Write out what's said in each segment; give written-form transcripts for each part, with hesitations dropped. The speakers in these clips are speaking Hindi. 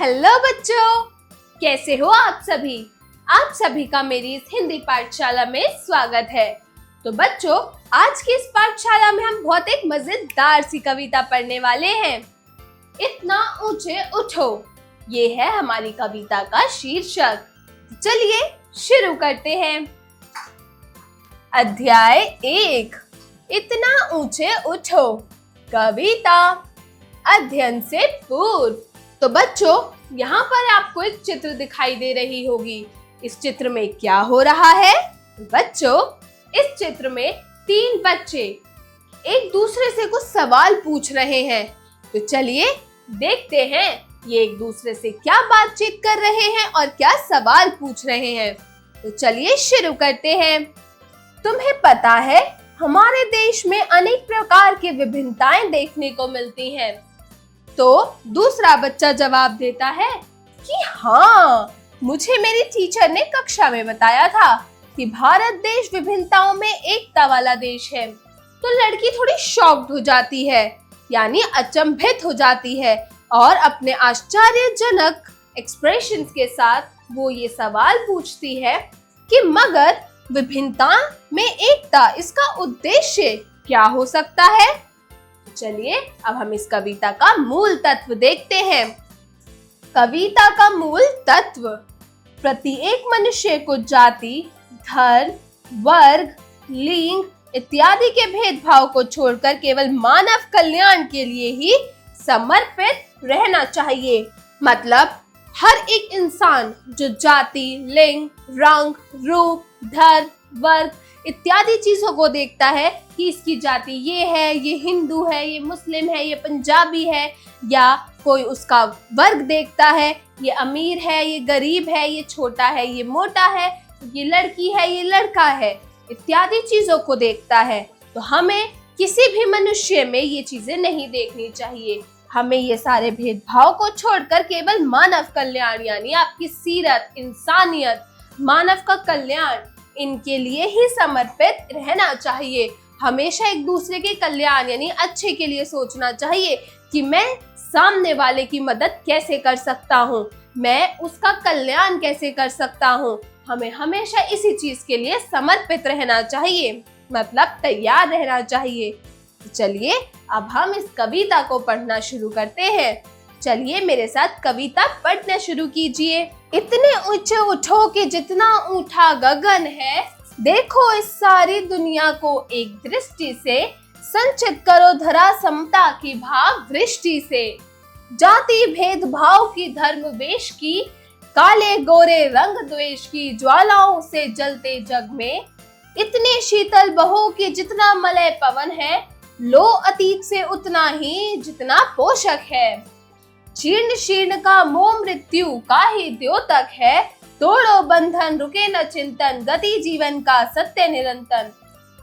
हेलो बच्चों, कैसे हो आप सभी। आप सभी का मेरी इस हिंदी पाठशाला में स्वागत है। तो बच्चों, आज की इस पाठशाला में हम बहुत एक मजेदार सी कविता पढ़ने वाले हैं। इतना ऊंचे उठो, ये है हमारी कविता का शीर्षक। चलिए शुरू करते हैं। अध्याय 1, इतना ऊंचे उठो। कविता अध्ययन से पूर्व। तो बच्चों, यहाँ पर आपको एक चित्र दिखाई दे रही होगी। इस चित्र में क्या हो रहा है? बच्चों, इस चित्र में 3 बच्चे एक दूसरे से कुछ सवाल पूछ रहे हैं। तो चलिए देखते हैं ये एक दूसरे से क्या बातचीत कर रहे हैं और क्या सवाल पूछ रहे हैं। तो चलिए शुरू करते हैं। तुम्हें पता है, हमारे देश में अनेक प्रकार की विभिन्नताएं देखने को मिलती हैं। तो दूसरा बच्चा जवाब देता है कि हाँ, मुझे मेरी टीचर ने कक्षा में बताया था कि भारत देश विभिन्नताओं में एकता वाला देश है। तो लड़की थोड़ी शॉक्ड हो जाती है, यानी अचंभित हो जाती है, और अपने आश्चर्यजनक एक्सप्रेशंस के साथ वो ये सवाल पूछती है कि मगर विभिन्नता में एकता, इसका उद्देश्य क्या हो सकता है? चलिए अब हम इस कविता का मूल तत्व देखते हैं। कविता का मूल तत्व: प्रत्येक मनुष्य को जाति, धर्म, वर्ग, लिंग इत्यादि के भेदभाव को छोड़कर केवल मानव कल्याण के लिए ही समर्पित रहना चाहिए। मतलब हर एक इंसान जो जाति, लिंग, रंग, रूप, धर्म, वर्ग इत्यादि चीजों को देखता है कि इसकी जाति ये है, ये हिंदू है, ये मुस्लिम है, ये पंजाबी है, या कोई उसका वर्ग देखता है, ये अमीर है, ये गरीब है, ये छोटा है, ये मोटा है, ये लड़की है, ये लड़का है, इत्यादि चीजों को देखता है। तो हमें किसी भी मनुष्य में ये चीजें नहीं देखनी चाहिए। हमें ये सारे भेदभाव को छोड़कर केवल मानव कल्याण, यानी आपकी सीरत, इंसानियत, मानव का कल्याण, इनके लिए ही समर्पित रहना चाहिए। हमेशा एक दूसरे के कल्याण यानी अच्छे के लिए सोचना चाहिए कि मैं सामने वाले की मदद कैसे कर सकता हूँ, मैं उसका कल्याण कैसे कर सकता हूँ। हमें हमेशा इसी चीज के लिए समर्पित रहना चाहिए, मतलब तैयार रहना चाहिए। चलिए अब हम इस कविता को पढ़ना शुरू करते हैं। चलिए मेरे साथ कविता पढ़ना शुरू कीजिए। इतने ऊंचे उठो कि जितना ऊंचा गगन है, देखो इस सारी दुनिया को एक दृष्टि से, संचित करो धरा समता की भाव दृष्टि से। जाति भेदभाव की, धर्म वेश की, काले गोरे रंग द्वेष की ज्वालाओं से जलते जग में, इतने शीतल बहो कि जितना मलय पवन है, लो अतीत से उतना ही जितना पोषक है। जीर्ण शीर्ण का मोह मृत्यु का ही द्योतक है, तोड़ो बंधन रुके न चिंतन, गति जीवन का सत्य निरंतर,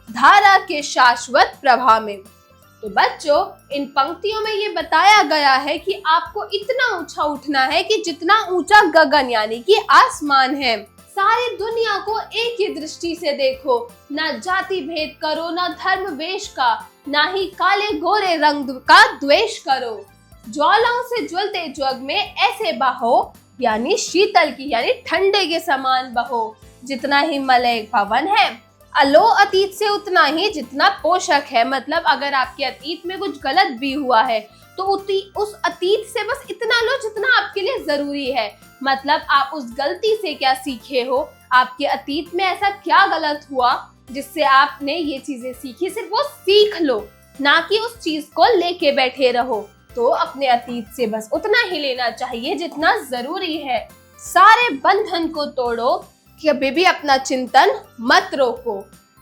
धारा के शाश्वत प्रवाह में। तो बच्चों, इन पंक्तियों में ये बताया गया है कि आपको इतना ऊंचा उठना है कि जितना ऊंचा गगन यानी कि आसमान है। सारी दुनिया को एक ही दृष्टि से देखो, ना जाति भेद करो, ना धर्म वेश का, ना ही काले गोरे रंग का द्वेष करो। ज्वालाओं से ज्वलते जग में ऐसे बहो, यानी शीतल की यानी ठंडे के समान बहो, जितना ही मलय पवन है। अलो अतीत से उतना ही जितना पोषक है। मतलब अगर आपके अतीत में कुछ गलत भी हुआ है तो उस अतीत से बस इतना लो जितना आपके लिए जरूरी है। मतलब आप उस गलती से क्या सीखे हो, आपके अतीत में ऐसा क्या गलत हुआ जिससे आपने ये चीजें सीखी, सिर्फ वो सीख लो, ना कि उस चीज को लेके बैठे रहो। तो अपने अतीत से बस उतना ही लेना चाहिए जितना जरूरी है। सारे बंधन को तोड़ो, कभी भी अपना चिंतन मत रोको,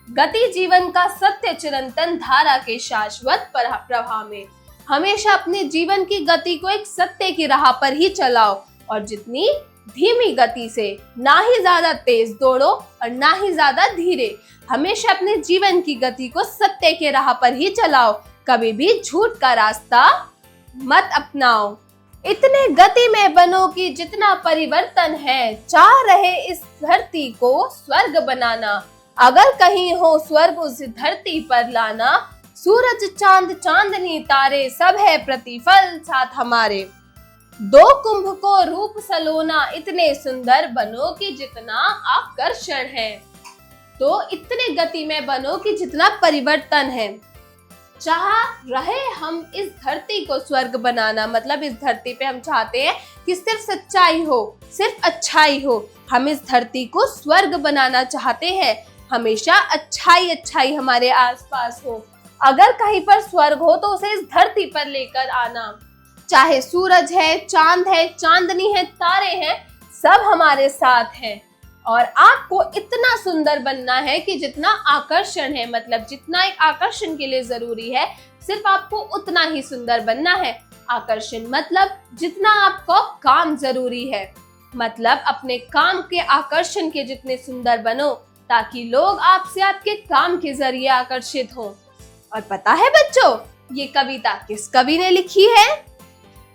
गति जीवन का सत्य चिरंतन, धारा के शाश्वत प्रवाह में। हमेशा अपने जीवन की गति को एक सत्य की राह पर ही चलाओ, और जितनी धीमी गति से, ना ही ज्यादा तेज दौड़ो और ना ही ज्यादा धीरे। हमेशा अपने जीवन की गति को सत्य के राह पर ही चलाओ, कभी भी झूठ का रास्ता मत अपनाओ। इतने गति में बनो कि जितना परिवर्तन है, चाह रहे इस धरती को स्वर्ग बनाना। अगर कहीं हो स्वर्ग उस धरती पर लाना, सूरज चांद चांदनी तारे सब है प्रतिफल साथ हमारे। दो कुंभ को रूप सलोना, इतने सुंदर बनो कि जितना आकर्षण है। तो इतने गति में बनो कि जितना परिवर्तन है। चाह रहे हम इस धरती को स्वर्ग बनाना, मतलब इस धरती पे हम चाहते हैं कि सिर्फ सच्चाई हो, सिर्फ अच्छाई हो। हम इस धरती को स्वर्ग बनाना चाहते हैं, हमेशा अच्छाई अच्छाई हमारे आसपास हो। अगर कहीं पर स्वर्ग हो तो उसे इस धरती पर लेकर आना। चाहे सूरज है, चांद है, चांदनी है, तारे हैं, सब हमारे साथ हैं। और आपको इतना सुंदर बनना है कि जितना आकर्षण है, मतलब जितना एक आकर्षण के लिए जरूरी है, सिर्फ आपको उतना ही सुंदर बनना है। आकर्षण मतलब जितना आपको काम जरूरी है, मतलब अपने काम के आकर्षण के जितने सुंदर बनो, ताकि लोग आपसे आपके काम के जरिए आकर्षित हों। और पता है बच्चों, ये कविता किस कवि ने लिखी है?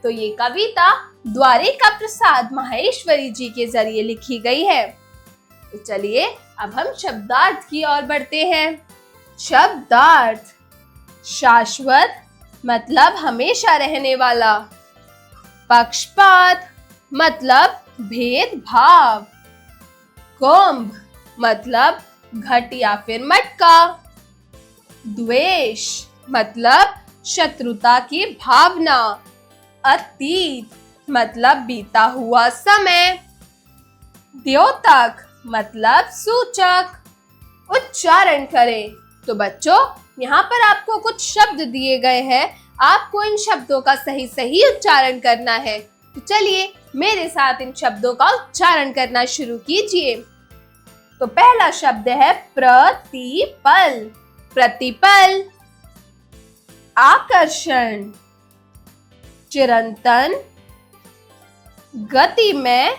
तो ये कविता द्वारिका प्रसाद माहेश्वरी जी के जरिए लिखी गई है। तो चलिए अब हम शब्दार्थ की ओर बढ़ते हैं। शब्दार्थ: शाश्वत मतलब हमेशा रहने वाला। पक्षपात मतलब भेदभाव। कुंभ मतलब घट या फिर मटका। द्वेष मतलब शत्रुता की भावना। अतीत मतलब बीता हुआ समय। द्योतक मतलब सूचक। उच्चारण करें। तो बच्चों, यहाँ पर आपको कुछ शब्द दिए गए हैं, आपको इन शब्दों का सही सही उच्चारण करना है। तो चलिए मेरे साथ इन शब्दों का उच्चारण करना शुरू कीजिए। तो पहला शब्द है प्रतिपल। प्रतिपल। आकर्षण। चिरंतन। गति में।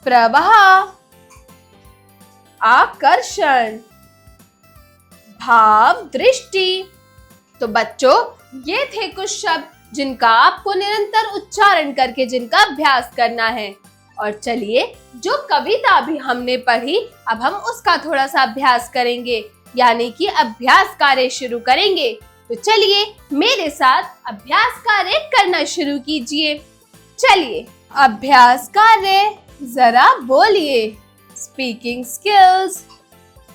प्रवाह। आकर्षण। भाव दृष्टि। तो बच्चों, ये थे कुछ शब्द जिनका आपको निरंतर उच्चारण करके जिनका अभ्यास करना है। और चलिए, जो कविता भी हमने पढ़ी, अब हम उसका थोड़ा सा अभ्यास करेंगे, यानी कि अभ्यास कार्य शुरू करेंगे। तो चलिए मेरे साथ अभ्यास कार्य करना शुरू कीजिए। चलिए अभ्यास कार्य जरा बोलिए। Speaking skills.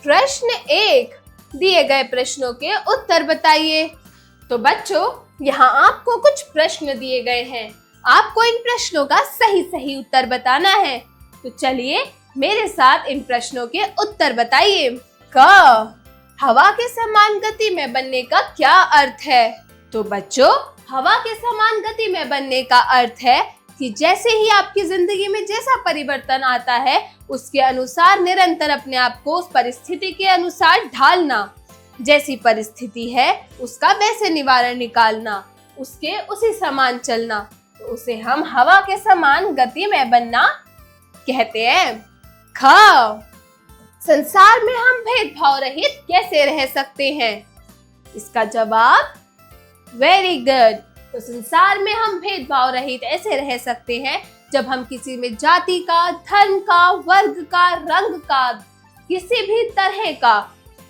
प्रश्न 1, दिए गए प्रश्नों के उत्तर बताइए। तो बच्चों, यहाँ आपको कुछ प्रश्न दिए गए हैं, आपको इन प्रश्नों का सही सही उत्तर बताना है। तो चलिए मेरे साथ इन प्रश्नों के उत्तर बताइए। क, हवा के समान गति में बनने का क्या अर्थ है? तो बच्चों, हवा के समान गति में बनने का अर्थ है कि जैसे ही आपकी जिंदगी में जैसा परिवर्तन आता है, उसके अनुसार निरंतर अपने आप को उस परिस्थिति के अनुसार ढालना। जैसी परिस्थिति है उसका वैसे निवारण निकालना, उसके उसी समान चलना। तो उसे हम हवा के समान गति में बनना कहते हैं। ख, संसार में हम भेदभाव रहित कैसे रह सकते हैं? इसका जवाब वेरी गुड। तो संसार में हम भेदभाव रहित ऐसे रह सकते हैं जब हम किसी में जाति का, धर्म का, वर्ग का, रंग का, किसी भी तरह का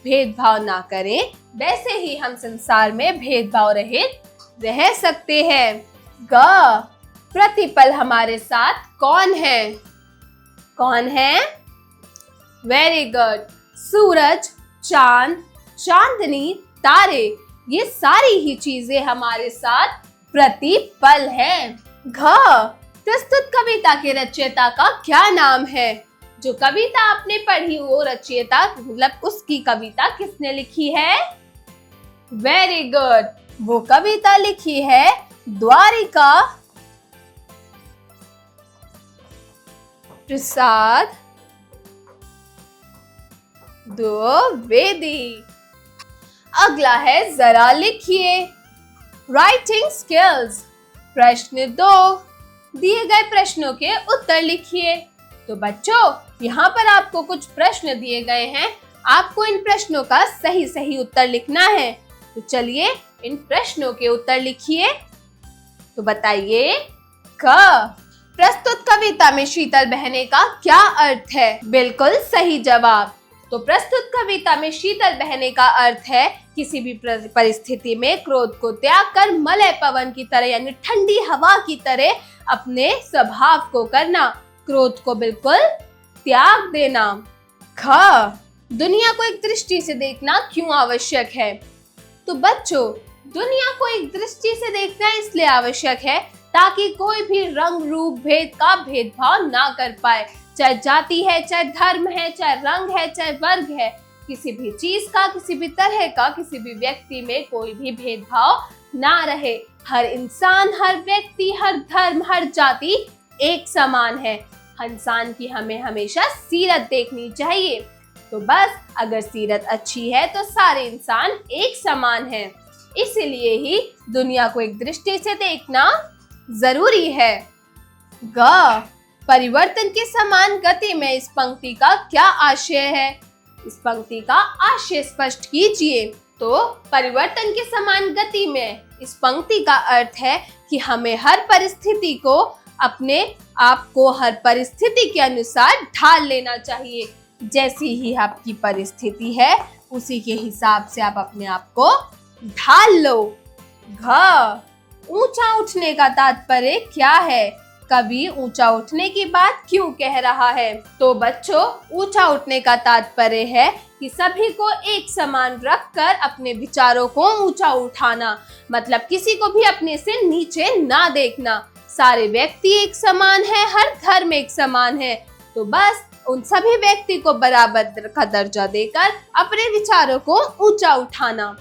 भेदभाव ना करें। वैसे ही हम संसार में भेदभाव रहित रह सकते हैं। ग, प्रतिपल हमारे साथ कौन है? कौन है? Very good. सूरज, चांद, चांदनी, तारे, ये सारी ही चीजें हमारे साथ प्रतिपल हैं। घ, प्रस्तुत कविता के रचयिता का क्या नाम है? जो कविता आपने पढ़ी वो रचयिता, मतलब उसकी कविता किसने लिखी है? वेरी गुड, वो कविता लिखी है द्वारिका प्रसाद द्विवेदी। अगला है जरा लिखिए। Writing skills. प्रश्न 2, दिए गए प्रश्नों के उत्तर लिखिए। तो बच्चों, यहाँ पर आपको कुछ प्रश्न दिए गए हैं, आपको इन प्रश्नों का सही सही उत्तर लिखना है। तो चलिए इन प्रश्नों के उत्तर लिखिए। तो बताइए। क, प्रस्तुत कविता में शीतल बहने का क्या अर्थ है? बिल्कुल सही जवाब। तो प्रस्तुत कविता में शीतल बहने का अर्थ है किसी भी परिस्थिति में क्रोध को त्याग कर मलय पवन की तरह यानी ठंडी हवा की तरह अपने स्वभाव को करना, क्रोध को बिल्कुल त्याग देना। ख, दुनिया को एक दृष्टि से देखना क्यों आवश्यक है? तो बच्चों, दुनिया को एक दृष्टि से देखना इसलिए आवश्यक है ताकि कोई भी रंग रूप भेद का भेदभाव ना कर पाए, चाहे जाति है, चाहे धर्म है, चाहे रंग है, चाहे वर्ग है, किसी भी चीज का, किसी भी तरह का, किसी भी व्यक्ति में कोई भी भेदभाव ना रहे। हर इंसान, हर व्यक्ति, हर धर्म, हर जाति एक समान है। इंसान की हमें हमेशा सीरत देखनी चाहिए। तो बस अगर सीरत अच्छी है तो सारे इंसान एक समान हैं। इसलिए ही दुनिया को एक दृष्टि से देखना जरूरी है। ग, परिवर्तन के समान गति में इस पंक्ति का क्या आशय है? इस पंक्ति का आशय स्पष्ट कीजिए। तो परिवर्तन के समान गति में इस पंक्ति का अर्थ है कि हमें हर परिस्थिति को अपने आप को हर परिस्थिति के अनुसार ढाल लेना चाहिए। जैसी ही आपकी परिस्थिति है उसी के हिसाब से आप अपने आप को ढाल लो। घ, ऊंचा उठने का तात्पर्य क्या है? कवि ऊंचा उठने की बात क्यों कह रहा है? तो बच्चों, ऊंचा उठने का तात्पर्य है कि सभी को एक समान रखकर अपने विचारों को ऊंचा उठाना, मतलब किसी को भी अपने से नीचे ना देखना। सारे व्यक्ति एक समान है, हर धर्म एक समान है, तो बस उन सभी व्यक्ति को बराबर का दर्जा देकर अपने विचारों को ऊंचा उठाना।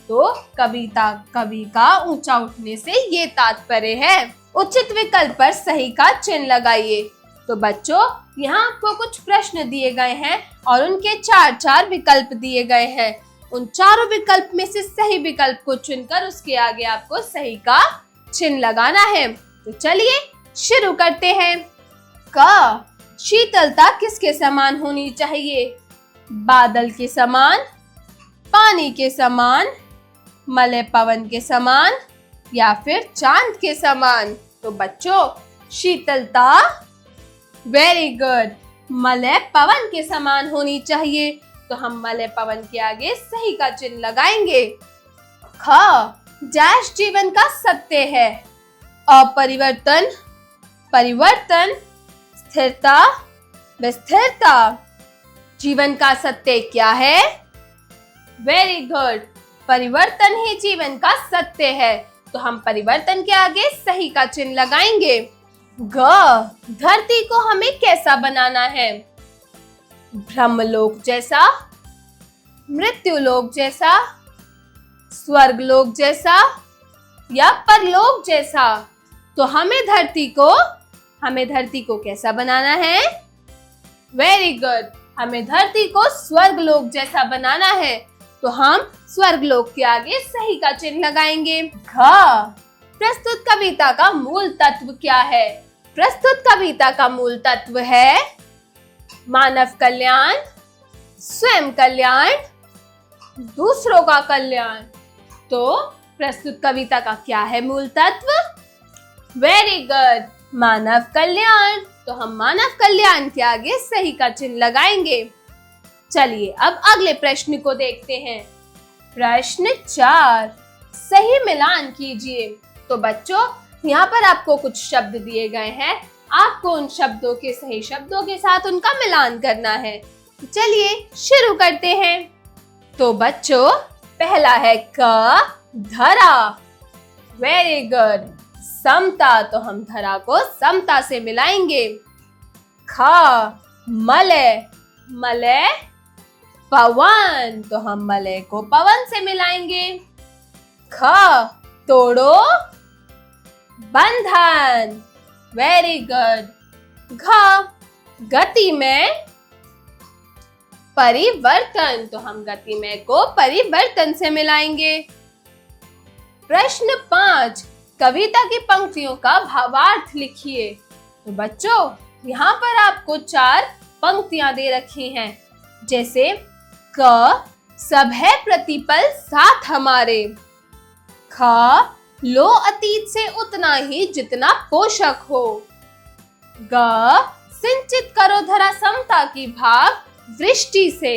तो कवि का ऊंचा उठने से ये तात्पर्य है। उचित विकल्प पर सही का चिन्ह लगाइए। तो बच्चों, यहाँ आपको कुछ प्रश्न दिए गए हैं और उनके 4 विकल्प दिए गए हैं। उन चारों विकल्प में से सही विकल्प को चुनकर उसके आगे आपको सही का चिन्ह लगाना है। तो चलिए शुरू करते हैं। क, शीतलता किसके समान होनी चाहिए? बादल के समान, पानी के समान, मलय पवन के समान या फिर चांद के समान? तो बच्चों, शीतलता वेरी गुड, मलय पवन के समान होनी चाहिए। तो हम मलय पवन के आगे सही का चिन्ह लगाएंगे। ख, डैश जीवन का सत्य है? अपरिवर्तन, परिवर्तन, स्थिरता, विस्थिरता। जीवन का सत्य क्या है? वेरी गुड, परिवर्तन ही जीवन का सत्य है। तो हम परिवर्तन के आगे सही का चिन्ह लगाएंगे। ग, धरती को हमें कैसा बनाना है? ब्रह्मलोक जैसा, मृत्युलोक जैसा, स्वर्गलोक जैसा या परलोक जैसा? तो हमें धरती को कैसा बनाना है? वेरी गुड, हमें धरती को स्वर्गलोक जैसा बनाना है। तो हम स्वर्गलोक के आगे सही का चिन्ह लगाएंगे। घ, प्रस्तुत कविता का मूल तत्व क्या है? प्रस्तुत कविता का मूल तत्व है मानव कल्याण, स्वयं कल्याण, दूसरों का कल्याण। तो प्रस्तुत कविता का क्या है मूल तत्व? वेरी गुड, मानव कल्याण। तो हम मानव कल्याण के आगे सही का चिन्ह लगाएंगे। चलिए अब अगले प्रश्न को देखते हैं। प्रश्न 4, सही मिलान कीजिए। तो बच्चों, यहाँ पर आपको कुछ शब्द दिए गए हैं, आपको उन शब्दों के सही शब्दों के साथ उनका मिलान करना है। चलिए शुरू करते हैं। तो बच्चों, पहला है क, धरा। वेरी गुड, समता। तो हम धरा को समता से मिलाएंगे। ख, मलय, मलय पवन। तो हम मलय को पवन से मिलाएंगे। ख, तोड़ो, बंधन। Very good. घ, गति में, परिवर्तन। तो हम गति में को परिवर्तन से मिलाएंगे। प्रश्न 5, कविता की पंक्तियों का भावार्थ लिखिए। तो बच्चों, यहाँ पर आपको 4 पंक्तियां दे रखी हैं, जैसे क, सब है प्रतिपल साथ हमारे। ख, लो अतीत से उतना ही जितना पोषक हो। ग, सिंचित करो धरा समता की भाव वृष्टि से।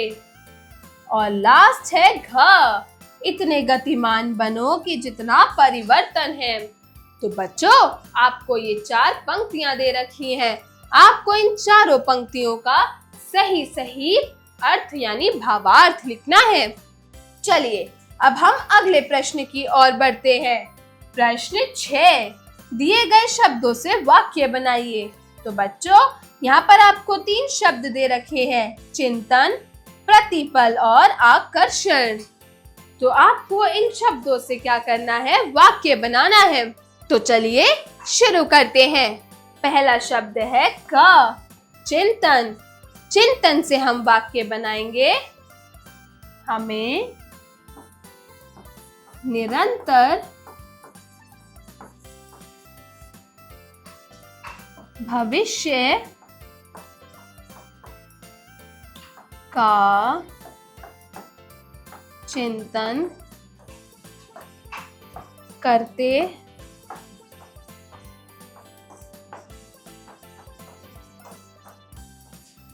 और लास्ट है घ, इतने गतिमान बनो कि जितना परिवर्तन है। तो बच्चों, आपको ये 4 पंक्तियां दे रखी हैं। आपको इन चारों पंक्तियों का सही सही अर्थ यानी भावार्थ लिखना है। चलिए अब हम अगले प्रश्न की ओर बढ़ते हैं। प्रश्न 6, दिए गए शब्दों से वाक्य बनाइए। तो बच्चों, यहाँ पर आपको 3 शब्द दे रखे हैं, चिंतन, प्रतिपल और आकर्षण। तो आपको इन शब्दों से क्या करना है, वाक्य बनाना है। तो चलिए शुरू करते हैं। पहला शब्द है क, चिंतन। चिंतन से हम वाक्य बनाएंगे, हमें निरंतर भविष्य का चिंतन करते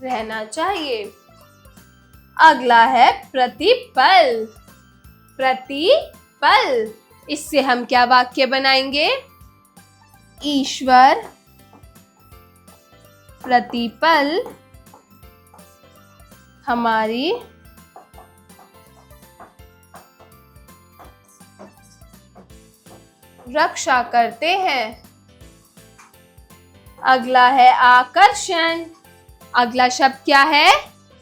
रहना चाहिए। अगला है प्रतिपल। प्रतिपल, इससे हम क्या वाक्य बनाएंगे, ईश्वर प्रतिपल हमारी रक्षा करते हैं। अगला है आकर्षण। अगला शब्द क्या है,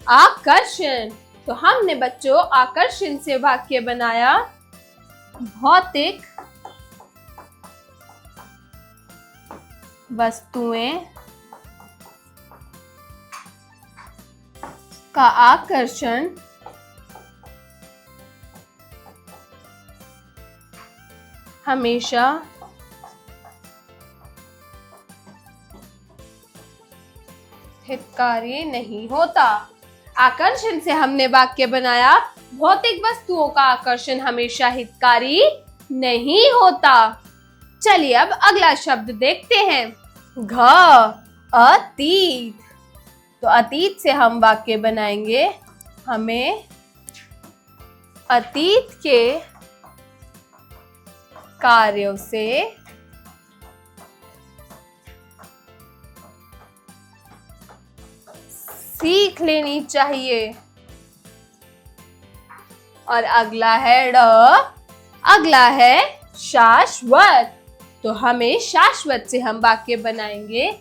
आकर्षण। तो हमने बच्चों आकर्षण से वाक्य बनाया, भौतिक वस्तुएं का आकर्षण हमेशा हितकारी नहीं होता। आकर्षण से हमने वाक्य बनाया, भौतिक वस्तुओं का आकर्षण हमेशा हितकारी नहीं होता। चलिए अब अगला शब्द देखते हैं, घ, अतीत। तो अतीत से हम वाक्य बनाएंगे, हमें अतीत के कार्यों से सीख लेनी चाहिए। और अगला है ड, अगला है शाश्वत। तो हमें शाश्वत से हम वाक्य बनाएंगे,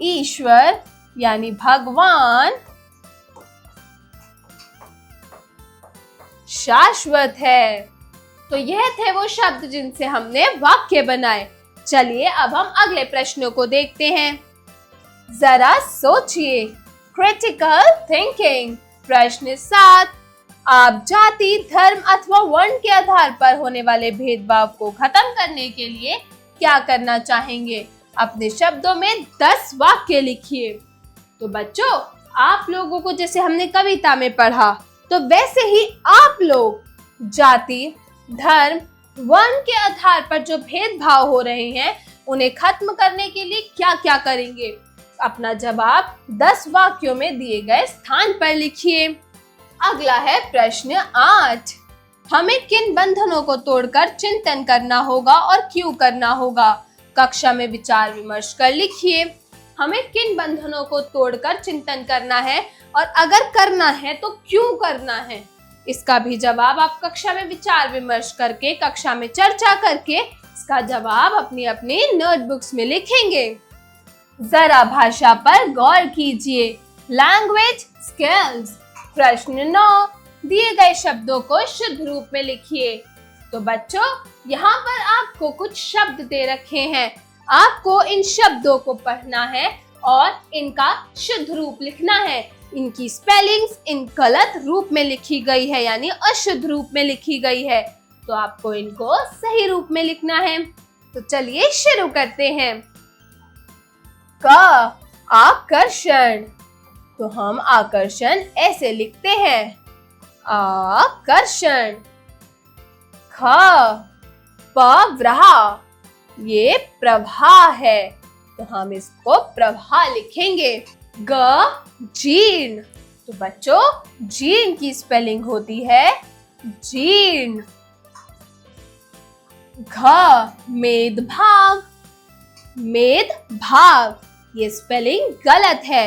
ईश्वर यानी भगवान शाश्वत है। तो यह थे वो शब्द जिनसे हमने वाक्य बनाए। चलिए अब हम अगले प्रश्नों को देखते हैं। जरा सोचिए, क्रिटिकल थिंकिंग। प्रश्न 7, आप जाति, धर्म अथवा वर्ण के आधार पर होने वाले भेदभाव को खत्म करने के लिए क्या करना चाहेंगे? अपने शब्दों में 10 वाक्य लिखिए। तो बच्चों, आप लोगों को जैसे हमने कविता में पढ़ा, तो वैसे ही आप लोग जाति, धर्म, वर्ण के आधार पर जो भेदभाव हो रहे हैं, उन्हें खत्म करने के लिए क्या क्या करेंगे? अपना जवाब 10 वाक्यों में दिए गए स्थान पर लिखिए। अगला है प्रश्न 8, हमें किन बंधनों को तोड़कर चिंतन करना होगा और क्यों करना होगा? कक्षा में विचार विमर्श कर लिखिए। हमें किन बंधनों को तोड़कर चिंतन करना है और अगर करना है तो क्यों करना है? इसका भी जवाब आप कक्षा में विचार विमर्श करके, कक्षा में चर्चा करके इसका जवाब अपनी अपनी नोटबुक्स में लिखेंगे। जरा भाषा पर गौर कीजिए, लैंग्वेज स्किल्स। प्रश्न 9, दिए गए शब्दों को शुद्ध रूप में लिखिए। तो बच्चों, यहाँ पर आपको कुछ शब्द दे रखे हैं, आपको इन शब्दों को पढ़ना है और इनका शुद्ध रूप लिखना है। इनकी स्पेलिंग्स इन गलत रूप में लिखी गई है, यानी अशुद्ध रूप में लिखी गई है, तो आपको इनको सही रूप में लिखना है। तो चलिए शुरू करते हैं। क, आकर्षण। तो हम आकर्षण ऐसे लिखते हैं, आकर्षण। ख, प्रवाह, ये प्रवाह है, तो हम इसको प्रवाह लिखेंगे। ग, जीर्ण। तो बच्चों जीर्ण की स्पेलिंग होती है जीर्ण। घ मेद भाग, मेद भाग, ये स्पेलिंग गलत है।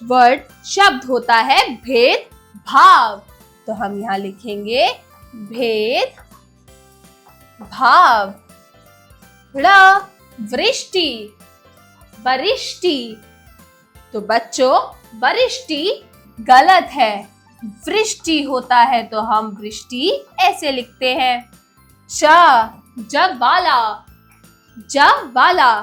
वर्ड शब्द होता है भेद भाव, तो हम यहाँ लिखेंगे भेद भाव। ड़ वृष्टि, वरिष्टि, तो बच्चों वरिष्टि गलत है, वृष्टि होता है, तो हम वृष्टि ऐसे लिखते हैं। च जब वाला, जब वाला,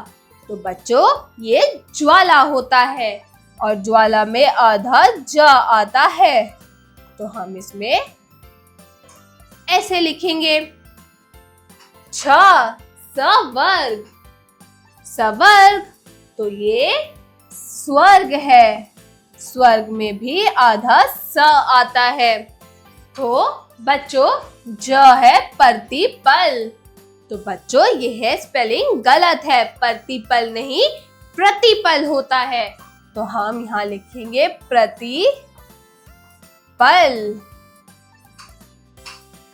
तो बच्चों ये ज्वाला होता है और ज्वाला में आधा ज आता है, तो हम इसमें ऐसे लिखेंगे। छ सवर्ग, सवर्ग, तो ये स्वर्ग है, स्वर्ग में भी आधा स आता है, तो बच्चों ज है प्रतिपल, तो बच्चों ये है स्पेलिंग गलत है, प्रतिपल नहीं प्रतिपल होता है, तो हम यहाँ लिखेंगे प्रतिपल।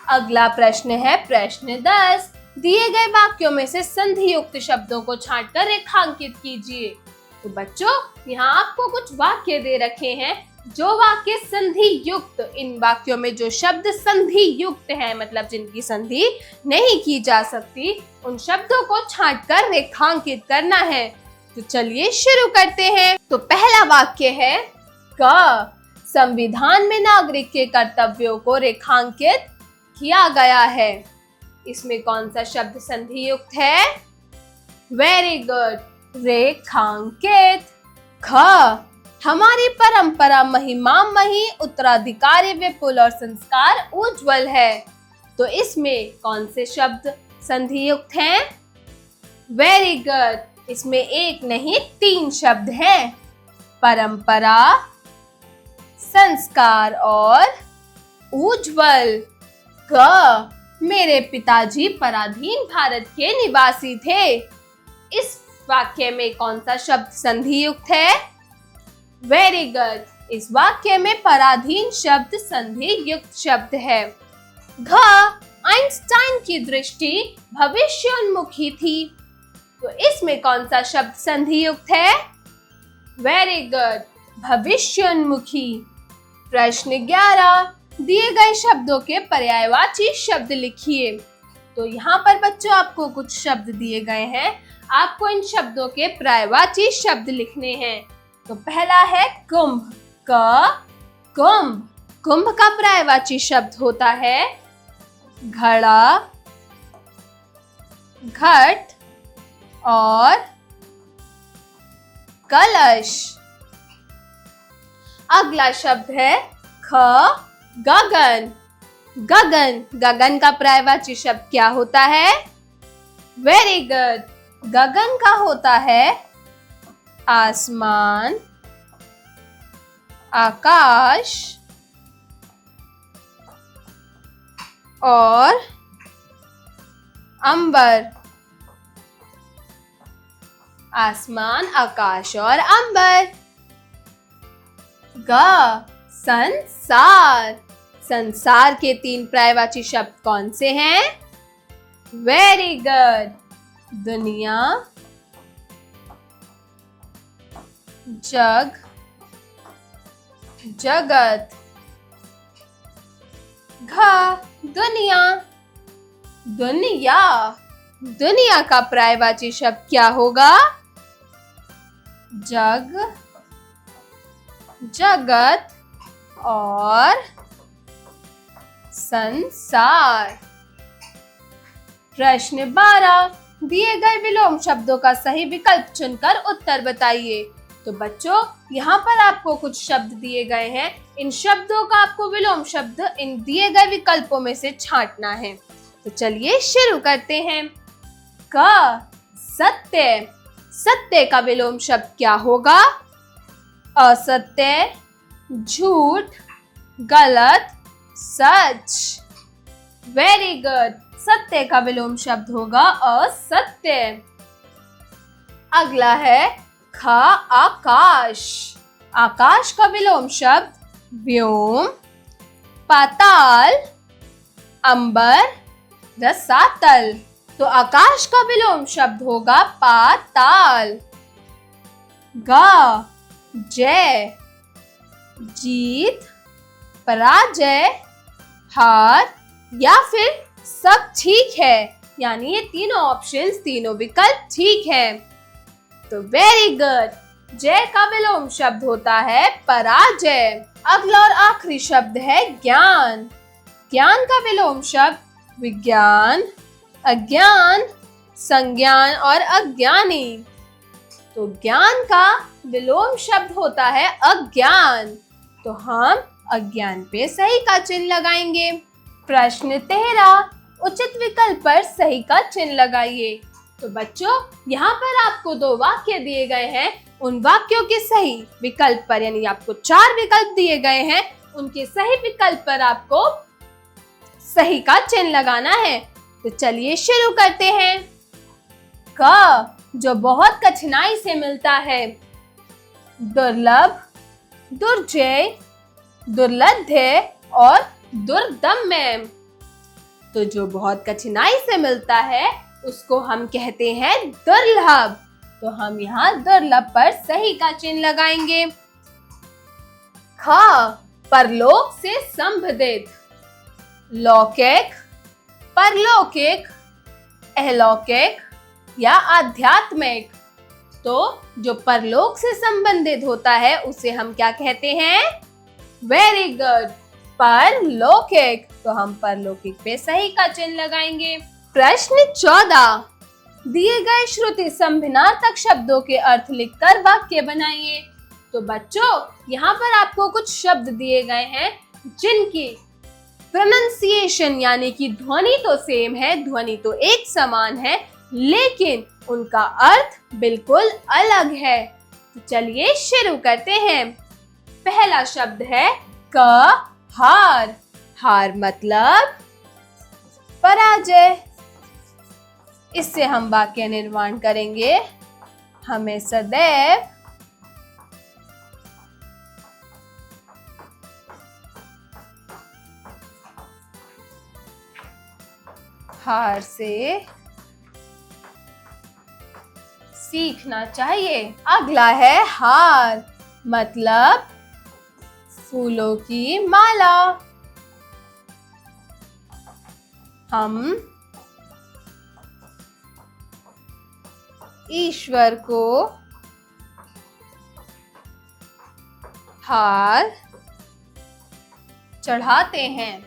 अगला प्रश्न है प्रश्न 10। दिए गए वाक्यों में से संधि युक्त शब्दों को छांटकर रेखांकित कीजिए। तो बच्चों यहाँ आपको कुछ वाक्य दे रखे हैं, जो वाक्य संधि युक्त, इन वाक्यों में जो शब्द संधि युक्त हैं, मतलब जिनकी संधि नहीं की जा सकती, उन शब्दों को छांटकर रेखांकित करना है। तो चलिए शुरू करते हैं। तो पहला वाक्य है क संविधान में नागरिक के कर्तव्यों को रेखांकित किया गया है। इसमें कौन सा शब्द संधि युक्त है? वेरी गुड, रेखांकित। ख हमारी परंपरा महिमामयी, उत्तराधिकारी विपुल और संस्कार उज्जवल है। तो इसमें कौन से शब्द संधि युक्त हैं? वेरी गुड, इसमें एक नहीं 3 शब्द हैं, परंपरा, संस्कार और उज्जवल। क मेरे पिताजी पराधीन भारत के निवासी थे। इस वाक्य में कौन सा शब्द संधि युक्त है? वेरी गुड, इस वाक्य में पराधीन शब्द संधि युक्त शब्द है। घ आइंस्टाइन की दृष्टि भविष्योन्मुखी थी। तो इसमें कौन सा शब्द संधि युक्त है? वेरी गुड, भविष्योन्मुखी। प्रश्न 11, दिए गए शब्दों के पर्यायवाची शब्द लिखिए। तो यहाँ पर बच्चों आपको कुछ शब्द दिए गए हैं, आपको इन शब्दों के पर्यायवाची शब्द लिखने हैं। तो पहला है कुंभ। क कुंभ, कुंभ का पर्यायवाची शब्द होता है घड़ा, घट और कलश। अगला शब्द है ख गगन। गगन, गगन का पर्यायवाची शब्द क्या होता है? वेरी गुड, गगन का होता है आसमान, आकाश और अंबर। आसमान, आकाश और अंबर। ग संसार। संसार के 3 पर्यायवाची शब्द कौन से हैं? वेरी गुड, दुनिया, जग, जगत। घ दुनिया। दुनिया, दुनिया का पर्यायवाची शब्द क्या होगा? जग, जगत और संसार। प्रश्न 12, दिए गए विलोम शब्दों का सही विकल्प चुनकर उत्तर बताइए। तो बच्चों यहाँ पर आपको कुछ शब्द दिए गए हैं, इन शब्दों का आपको विलोम शब्द इन दिए गए विकल्पों में से छांटना है। तो चलिए शुरू करते हैं। क सत्य। सत्य का विलोम शब्द क्या होगा? असत्य, झूठ, गलत, सच। वेरी गुड, सत्य का विलोम शब्द होगा असत्य। अगला है ख आकाश। आकाश का विलोम शब्द व्योम, पाताल, अंबर, रसातल। तो आकाश का विलोम शब्द होगा पाताल। गा, जय, जीत, पराजय, हार या फिर सब ठीक है, यानी ये तीनों ऑप्शंस, तीनों विकल्प ठीक है। तो वेरी गुड। जय का विलोम शब्द होता है पराजय। अगला और आखिरी शब्द है ज्ञान। ज्ञान का विलोम शब्द विज्ञान, अज्ञान, संज्ञान और अज्ञानी। तो ज्ञान का विलोम शब्द होता है अज्ञान। तो हम अज्ञान पे सही का चिन्ह लगाएंगे। प्रश्न 13, उचित विकल्प पर सही का चिन्ह लगाइए। तो बच्चों, यहाँ पर आपको 2 वाक्य दिए गए हैं। उन वाक्यों के सही विकल्प पर, यानी आपको 4 विकल्प दिए गए हैं, उनके सही विकल्प पर आपको सही का चिन्ह लगाना है। तो चलिए शुरू करते हैं। क, जो बहुत कठिनाई से मिलता है। दुर्लभ, दुर्जय, दुर्लभ्य और दुर्दम्य। तो जो बहुत कठिनाई से मिलता है उसको हम कहते हैं दुर्लभ। तो हम यहाँ दुर्लभ पर सही का चिन्ह लगाएंगे। ख, परलोक से संबंधित। लौकिक, परलौकिक, अलौकिक या आध्यात्मिक। तो जो परलोक से संबंधित होता है उसे हम क्या कहते हैं? वेरी गुड, परलौकिक। तो हम परलौकिक पे सही का चिन्ह लगाएंगे। प्रश्न 14, दिए गए श्रुति संभिन्नार्थक शब्दों के अर्थ लिखकर वाक्य बनाइए। तो बच्चों, यहाँ पर आपको कुछ शब्द दिए गए हैं जिनकी प्रोनाउंसिएशन यानी कि ध्वनि तो सेम है, ध्वनि तो एक समान है, लेकिन उनका अर्थ बिल्कुल अलग है। तो चलिए शुरू करते हैं। पहला शब्द है क, हार। हार मतलब पराजय। इससे हम वाक्य निर्माण करेंगे। हमें सदैव हार से सीखना चाहिए। अगला है हार, मतलब फूलों की माला। हम ईश्वर को हार चढ़ाते हैं।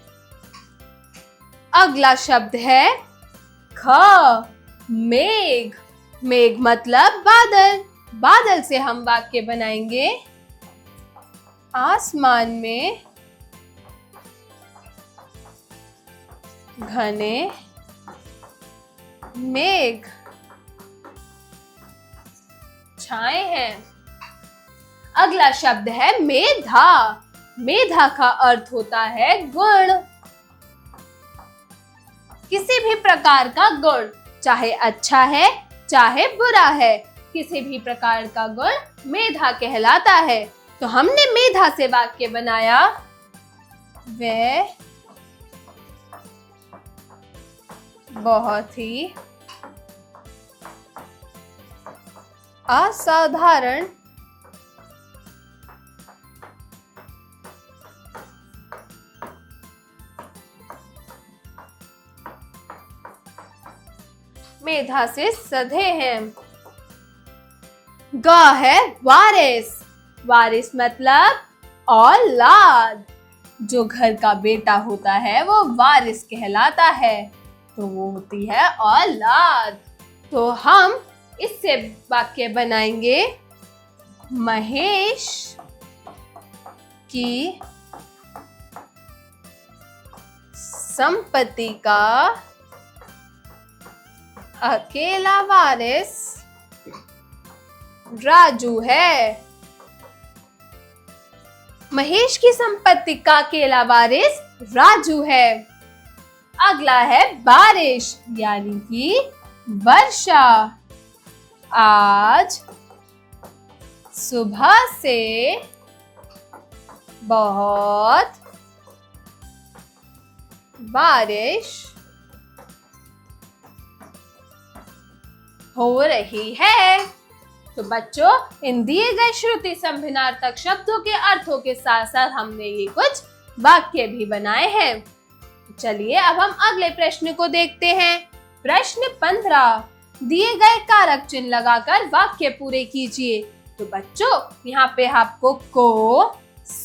अगला शब्द है ख, मेघ। मेघ मतलब बादल। बादल से हम वाक्य बनाएंगे। आसमान में घने मेघ छाए हैं। अगला शब्द है मेधा। मेधा का अर्थ होता है गुण। किसी भी प्रकार का गुण, चाहे अच्छा है चाहे बुरा है, किसी भी प्रकार का गुण मेधा कहलाता है। तो हमने मेधा से वाक्य बनाया। वह बहुत ही असाधारण मेधा से सधे हैं। ग है वारिस। वारिस मतलब औलाद। जो घर का बेटा होता है वो वारिस कहलाता है। तो वो होती है औलाद। तो हम इससे वाक्य बनाएंगे। महेश की संपत्ति का अकेला वारिस राजू है। महेश की संपत्ति का अकेला वारिस राजू है। अगला है बारिश, यानी कि वर्षा। आज सुबह से बहुत बारिश हो रही है। तो बच्चों, इन दिए गए श्रुति संभिनार्थक शब्दों के अर्थों के साथ साथ हमने ये कुछ वाक्य भी बनाए हैं। चलिए अब हम अगले प्रश्न को देखते हैं। प्रश्न 15, दिए गए कारक चिन्ह लगाकर वाक्य पूरे कीजिए। तो बच्चों, यहाँ पे आपको को,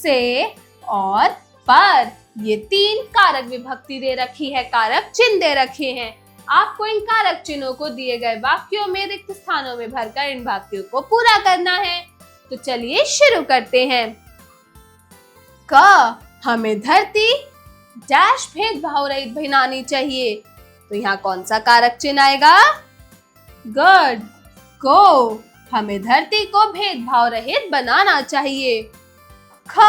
से और पर ये 3 कारक विभक्ति दे रखी है, कारक चिन्ह दे रखे हैं। आपको इन कारक चिन्हों को दिए गए वाक्यों में रिक्त स्थानों में भरकर इन वाक्यों को पूरा करना है। तो चलिए शुरू करते हैं। क, हमें धरती डैश भेदभाव रहित बनानी चाहिए। तो यहाँ कौन सा कारक चिन्ह आएगा? गुड। को, हमें धरती को भेदभाव रहित बनाना चाहिए। ख,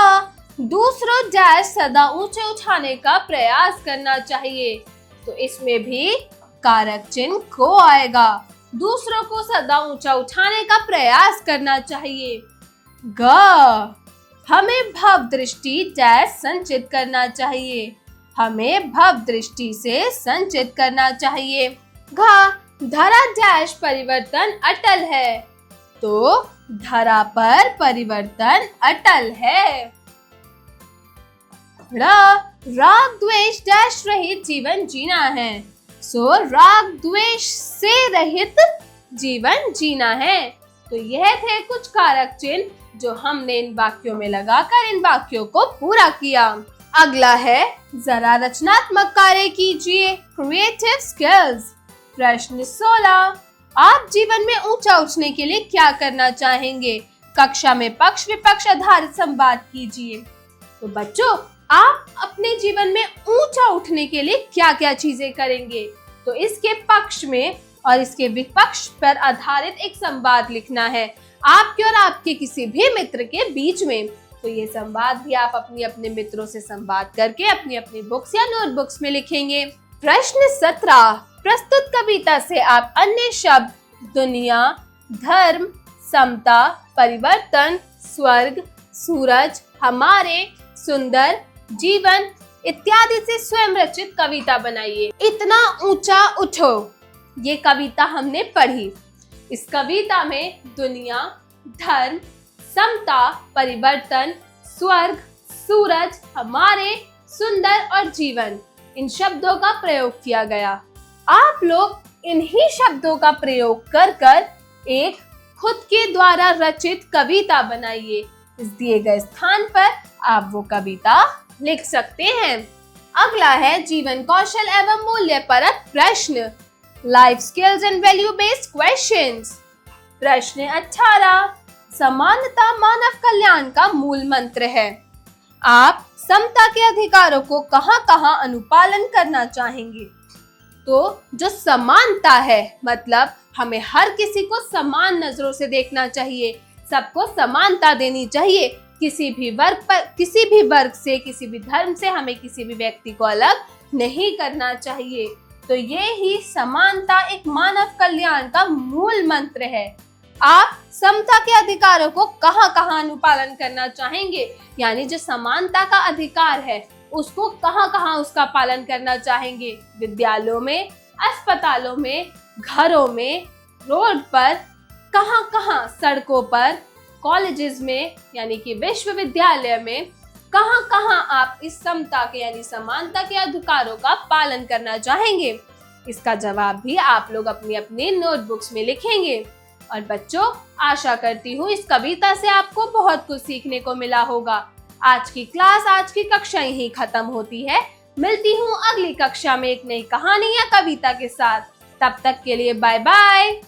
दूसरों डैश सदा ऊंचे उठाने का प्रयास करना चाहिए। तो इसमें भी कारक चिन्ह को आएगा। दूसरों को सदा ऊंचा उठाने का प्रयास करना चाहिए। ग, हमें भव दृष्टि डैश संचित करना चाहिए। हमें भव दृष्टि से संचित करना चाहिए। घ, धरा डैश परिवर्तन अटल है। तो धरा पर परिवर्तन अटल है। र, राग द्वेष डैश रहित जीवन जीना है। सो राग द्वेष से रहित जीवन जीना है। तो यह थे कुछ कारक चिन्ह जो हमने इन वाक्यों में लगाकर इन वाक्यों को पूरा किया। अगला है, जरा रचनात्मक कार्य कीजिए, क्रिएटिव स्किल्स। प्रश्न 16, आप जीवन में ऊंचा उठने के लिए क्या करना चाहेंगे? कक्षा में पक्ष विपक्ष आधारित संवाद कीजिए। तो बच्चों, आप अपने जीवन में ऊंचा उठने के लिए क्या क्या चीजें करेंगे? तो इसके पक्ष में और इसके विपक्ष पर आधारित एक संवाद लिखना है, आपके और आपके किसी भी मित्र के बीच में। तो ये संवाद भी आप अपनी अपने मित्रों से संवाद करके अपनी अपनी बुक्स या नोटबुक्स में लिखेंगे। प्रश्न 17, प्रस्तुत कविता से आप अन्य शब्द दुनिया, धर्म, समता, परिवर्तन, स्वर्ग, सूरज, हमारे, सुंदर, जीवन इत्यादि से स्वयं रचित कविता बनाइए। इतना ऊंचा उठो, ये कविता हमने पढ़ी। इस कविता में दुनिया, धर्म, समता, परिवर्तन, स्वर्ग, सूरज, हमारे, सुंदर और जीवन इन शब्दों का प्रयोग किया गया। आप लोग इन्हीं शब्दों का प्रयोग कर कर एक खुद के द्वारा रचित कविता बनाइए। इस दिए गए स्थान पर आप वो कविता लिख सकते हैं। अगला है जीवन कौशल एवं मूल्य परक प्रश्न, life skills and value based questions. प्रश्न 18, समानता मानव कल्याण का मूल मंत्र है। आप समता के अधिकारों को कहां-कहां अनुपालन करना चाहेंगे? तो जो समानता है, मतलब हमें हर किसी को समान नजरों से देखना चाहिए, सबको समानता देनी चाहिए। किसी भी वर्ग से, किसी भी धर्म से हमें किसी भी व्यक्ति को अलग नहीं करना चाहिए। तो ये ही समानता एक मानव कल्याण का मूल मंत्र है। आप समता के अधिकारों को कहां-कहां अनुपालन करना चाहेंगे? यानी जो समानता का अधिकार है उसको कहां-कहां उसका पालन करना चाहेंगे? विद्यालयों में, अस्पतालों में, घरों में, रोड पर, कहां-कहां, सड़कों पर, कॉलेजेस में यानी कि विश्वविद्यालय में, कहां-कहां आप इस समता के यानी समानता के अधिकारों का पालन करना चाहेंगे? इसका जवाब भी आप लोग अपनी अपनी नोटबुक्स में लिखेंगे। और बच्चों, आशा करती हूँ इस कविता से आपको बहुत कुछ सीखने को मिला होगा। आज की क्लास, आज की कक्षा यहीं खत्म होती है। मिलती हूँ अगली कक्षा में एक नई कहानी या कविता के साथ। तब तक के लिए बाय बाय।